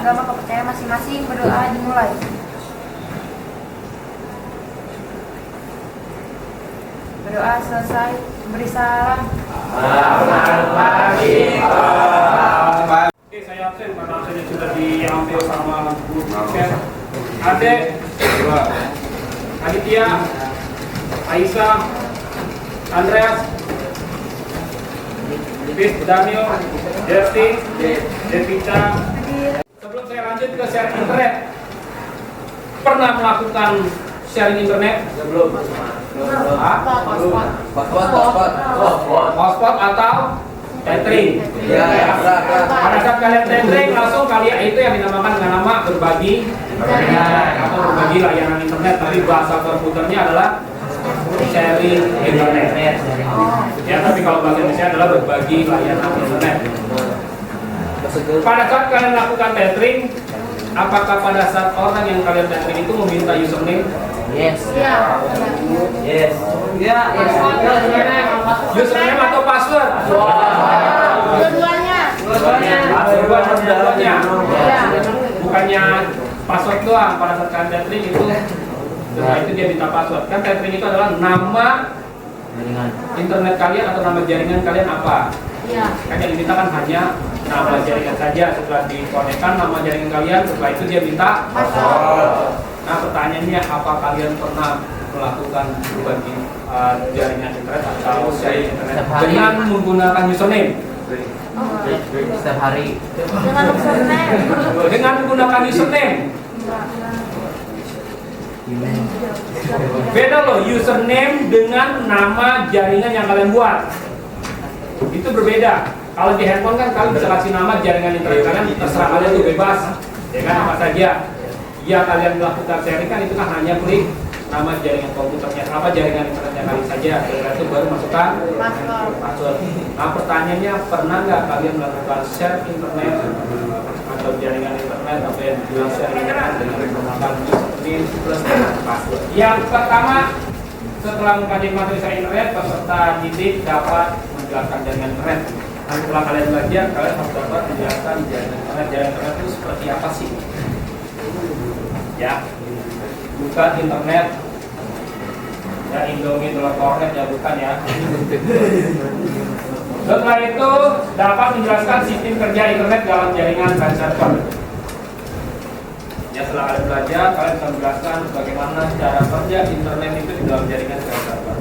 agama kepercayaan masing-masing. Berdoa dimulai. Berdoa selesai, beri salam. Oke, saya absen karena absennya sudah diambil sama Bu Dosen. Ade, Aditya, Aisyah, Andreas, Fis, Daniel, Desti, Devita. Sebelum saya lanjut ke share internet, pernah melakukan sharing internet? Belum. Hotspot atau tethering. Pada saat kalian tethering, langsung kalian itu yang dinamakan dengan nama berbagi atau berbagi layanan internet. Tapi bahasa komputernya adalah sharing internet. Ya, tapi kalau bahasa Indonesia adalah berbagi layanan internet. Pada saat kalian lakukan tethering, apakah pada saat orang yang kalian tethering itu meminta username? Yes. Ya. Yes. Username atau password? Dua-duanya. Dua-duanya. Ya. Bukannya password doang. Pada saat kalian tethering itu, setelah itu dia minta password. Kan tethering itu adalah nama internet kalian atau nama jaringan kalian apa? Ya. Kan yang diminta kan hanya nama jaringan saja. Setelah dikonekkan nama jaringan kalian, setelah itu dia minta password. Nah, pertanyaannya, apa kalian pernah melakukan berbagi jaringan internet atau sharing internet dengan menggunakan username? Setiap hari. Dengan username. Dengan menggunakan username. Beda loh, username dengan nama jaringan yang kalian buat. Itu berbeda. Kalau di handphone kan kalian bisa kasih nama jaringan internet kalian, terserah kalian tuh bebas. Ya kan, apa saja. Ya kalian melakukan sharing kan itu kan hanya klik nama jaringan komputernya, apa jaringan internetnya kalian saja. Setelah itu baru masukkan password. Nah, pertanyaannya, pernah nggak kalian melakukan share internet atau jaringan internet atau yang dibilang share internet dengan menggunakan username plus password? Yang pertama, setelah mengkaji materi share internet, peserta didik dapat menjelaskan jaringan internet. Nah, setelah kalian belajar, kalian harus dapat menjelaskan jaringan internet. Jaringan internet itu seperti apa sih? Ya, bukan internet ya Indomie telur kornet ya, bukan ya. Setelah itu dapat menjelaskan sistem kerja internet dalam jaringan dan server. Ya, setelah kalian belajar, kalian bisa menjelaskan bagaimana cara kerja internet itu di dalam jaringan dan server.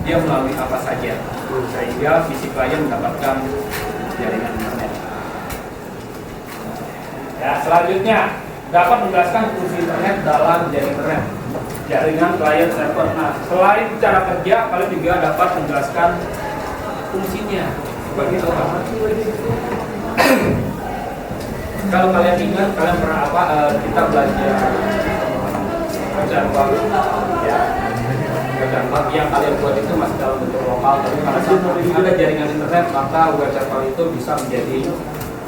Dia melalui apa saja sehingga visi klien mendapatkan jaringan internet. Ya, selanjutnya dapat menjelaskan fungsi internet dalam jaringan klien server. Nah, selain cara kerja, kalian juga dapat menjelaskan fungsinya. Begitu apa? Kalau kalian ingat, kalian pernah apa? Kita belajar server, ya. Server yang kalian buat itu masih dalam bentuk lokal, tapi pada saat ada jaringan internet, maka web server itu bisa menjadi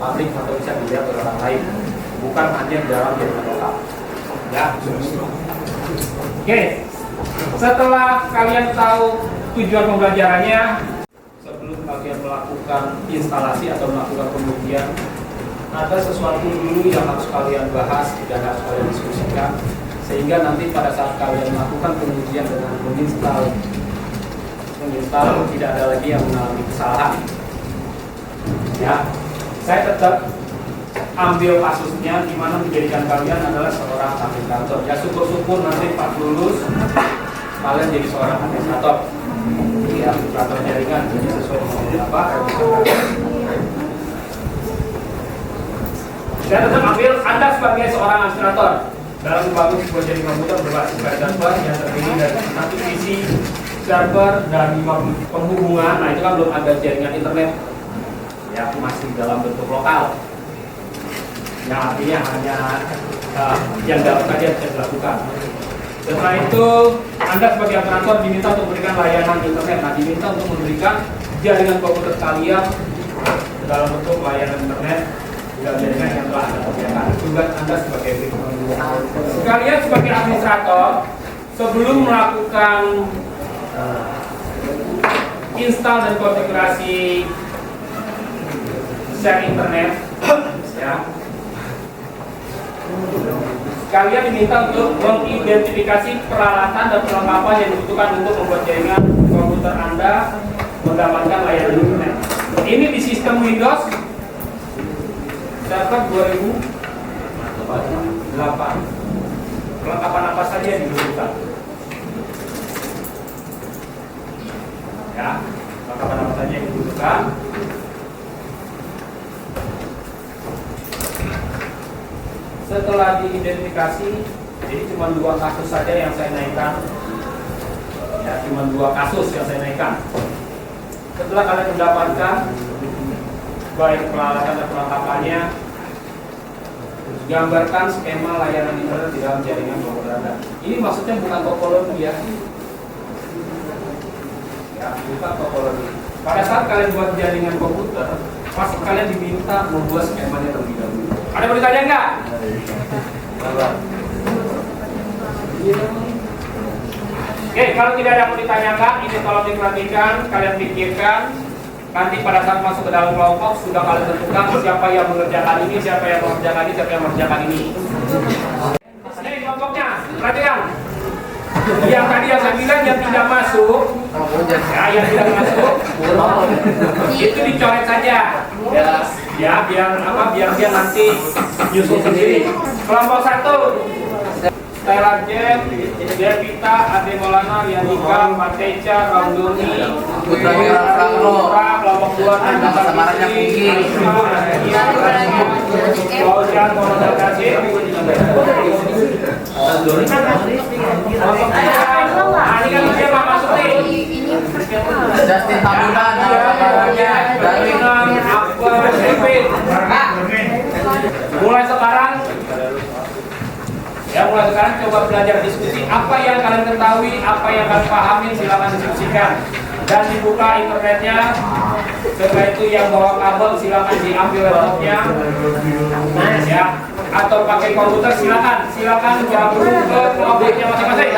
publik atau bisa dilihat oleh orang lain, bukan hanya dalam jaringan lokal. Ya. Oke. Setelah kalian tahu tujuan pembelajarannya, sebelum kalian melakukan instalasi atau melakukan pengujian, ada sesuatu dulu yang harus kalian bahas dan harus kalian diskusikan, sehingga nanti pada saat kalian melakukan pengujian dengan menginstal tidak ada lagi yang mengalami kesalahan. Ya. Saya tetap ambil kasusnya di mana menjadikan kalian adalah seorang administrator. Ya, syukur-syukur nanti pas lulus kalian jadi seorang administrator. Ya, administrator jaringan jadi sesuai dengan apa? Saya tetap ambil Anda sebagai seorang administrator dalam membangun sebuah jaringan komputer berbasis pada server yang terdiri dari satu sisi server dan penghubungan. Nah, itu kan belum ada jaringan internet. Ya, masih dalam bentuk lokal. Yang artinya hanya yang dapat saja bisa dilakukan. Setelah itu, Anda sebagai operator diminta untuk memberikan layanan internet. Nah, diminta untuk memberikan jaringan komputer kalian dalam bentuk layanan internet dan jaringan yang telah Anda sediakan. Tugas Anda sebagai sekalian sebagai administrator, sebelum melakukan install dan konfigurasi share internet, ya, Kalian diminta untuk mengidentifikasi peralatan dan perlengkapan yang dibutuhkan untuk membuat jaringan komputer Anda mendapatkan layanan internet. Ini di sistem Windows Server 2008. Perlengkapan apa saja yang dibutuhkan? Ya, perlengkapan apa saja yang dibutuhkan? Setelah diidentifikasi, jadi cuma 2 kasus saja yang saya naikkan. Ya, cuma 2 kasus yang saya naikkan. Setelah kalian mendapatkan baik peralatan dan perlengkapannya, gambarkan skema layanan internet di dalam jaringan komputer Anda. Ini maksudnya bukan topologi ya. Ya, bukan topologi. Pada saat kalian buat jaringan komputer, pasti kalian diminta membuat skemanya terlebih dahulu. Ada yang bertanya nggak? Oke, kalau tidak ada yang mau ditanyakan, ini tolong diperhatikan, kalian pikirkan. Nanti pada saat masuk ke dalam kelompok, sudah kalian tentukan siapa yang mengerjakan ini, siapa yang mengerjakan ini, siapa yang mengerjakan ini. Ini kelompoknya, perhatikan. Yang tadi yang saya bilang yang tidak masuk, ya yang tidak masuk, itu dicoret saja. Ya, biar apa? Biar dia nanti nyusul sendiri. Kelompok 1. Stella Jen, Devita, Ade Maulana, Rianika, Mateca, Ramdoni, kelompok 2 Samaranya tinggi. Fauzan, Muhammad Kasih. Ini kan siapa masuk nih? Justin Tabunan, dari Akbar, David. Mulai sekarang coba belajar diskusi. Apa yang kalian ketahui, apa yang kalian pahami, silakan diskusikan. Dan dibuka internetnya. Setelah itu yang bawa kabel silakan diambil laptopnya. Ya, atau pakai komputer silakan gabung ke kelompoknya masing-masing.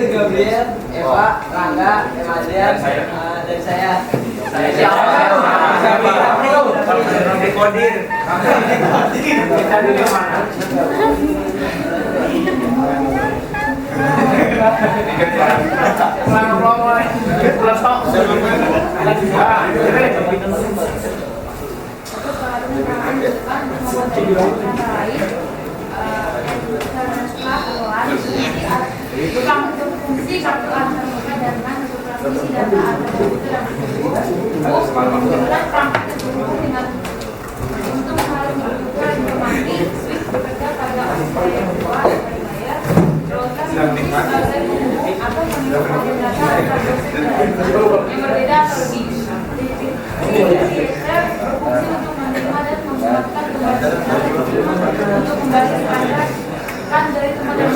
Gabriel, Eva, Rangga, Emadian, dan saya. Kodir. Kita dulu mana? Fungsi kartu antarmuka dan fungsi data antarmuka dan kemudian perangkat terhubung dengan untuk harus membuka informasi switch bekerja pada OSPF2 bayar router sebagai penghubung atau penghubung data antar yang berbeda atau lebih. Register berfungsi untuk menerima dan memasukkan kembali untuk membaca kan dari teman yang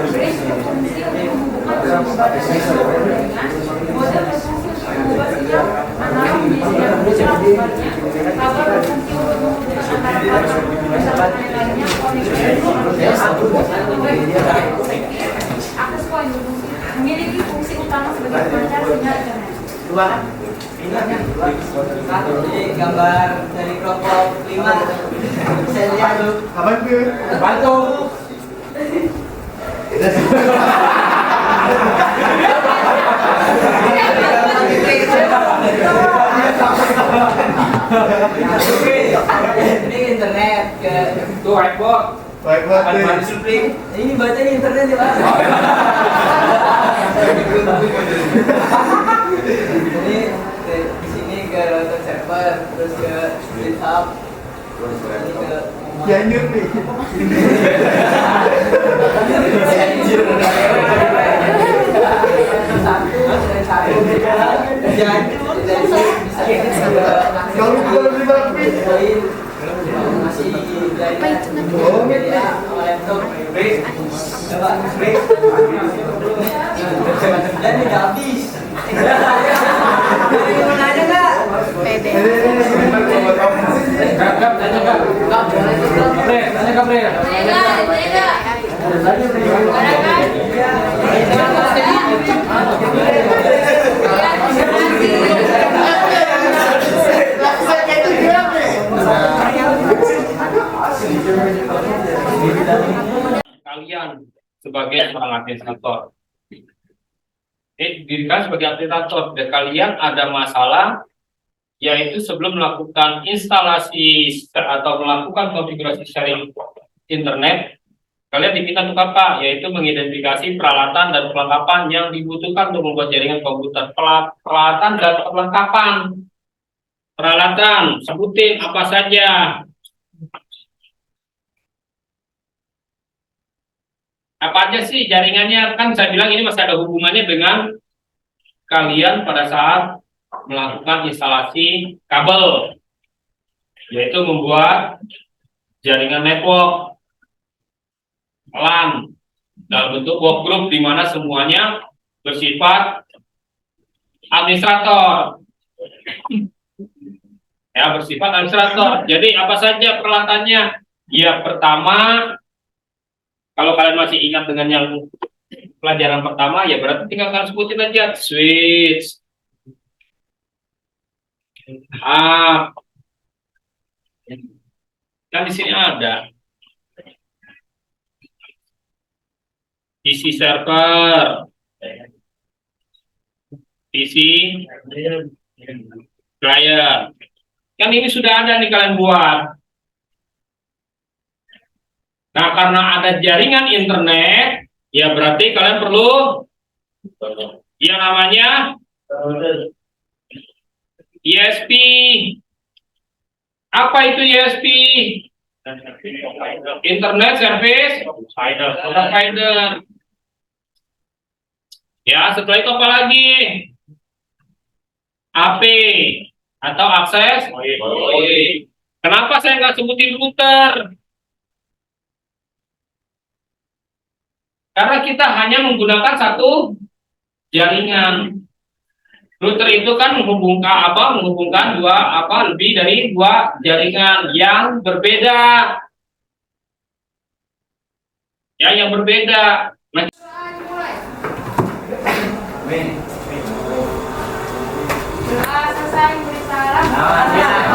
bridge berfungsi untuk menghubungkan dengan jaringan. mengubah sinyal analog menjadi sinyal digital akibatnya kabel berfungsi untuk menghubungkan antara platform komputer dan lainnya. Koneksi itu akses point berfungsi memiliki fungsi utama sebagai pemancar sinyal internet. Ini gambar dari kelompok 5. Saya lihat dulu. Bantu. Ini internet ke Tuh whiteboard. ini bacanya internet ya Pak. Ini di sini ke router server, terus ke split hub, ini ke satu masih dan tidak habis. Nanya nggak? Kalian sebagai seorang administrator, dirikan sebagai administrator, dan kalian ada masalah, yaitu sebelum melakukan instalasi atau melakukan konfigurasi sharing internet, kalian diminta untuk apa? Yaitu mengidentifikasi peralatan dan perlengkapan yang dibutuhkan untuk membuat jaringan komputer. Peralatan dan perlengkapan. Peralatan, sebutin apa saja. Apa aja sih jaringannya? Kan saya bilang ini masih ada hubungannya dengan kalian pada saat melakukan instalasi kabel, yaitu membuat jaringan network LAN dalam bentuk workgroup di mana semuanya bersifat administrator. Ya, bersifat administrator. Jadi apa saja peralatannya? Ya, pertama, kalau kalian masih ingat dengan yang pelajaran pertama, ya berarti tinggal kalian sebutin aja switch, kan di sini ada PC server, PC client. Kan ini sudah ada nih kalian buat. Nah, karena ada jaringan internet, ya berarti kalian perlu yang namanya ISP. Apa itu ISP? Internet Service Provider. Ya, setelah itu apa lagi? AP atau akses. Kenapa saya nggak sebutin router? Karena kita hanya menggunakan satu jaringan. Router itu kan menghubungkan lebih dari dua jaringan yang berbeda. Ya, yang berbeda. Selesai beri salam.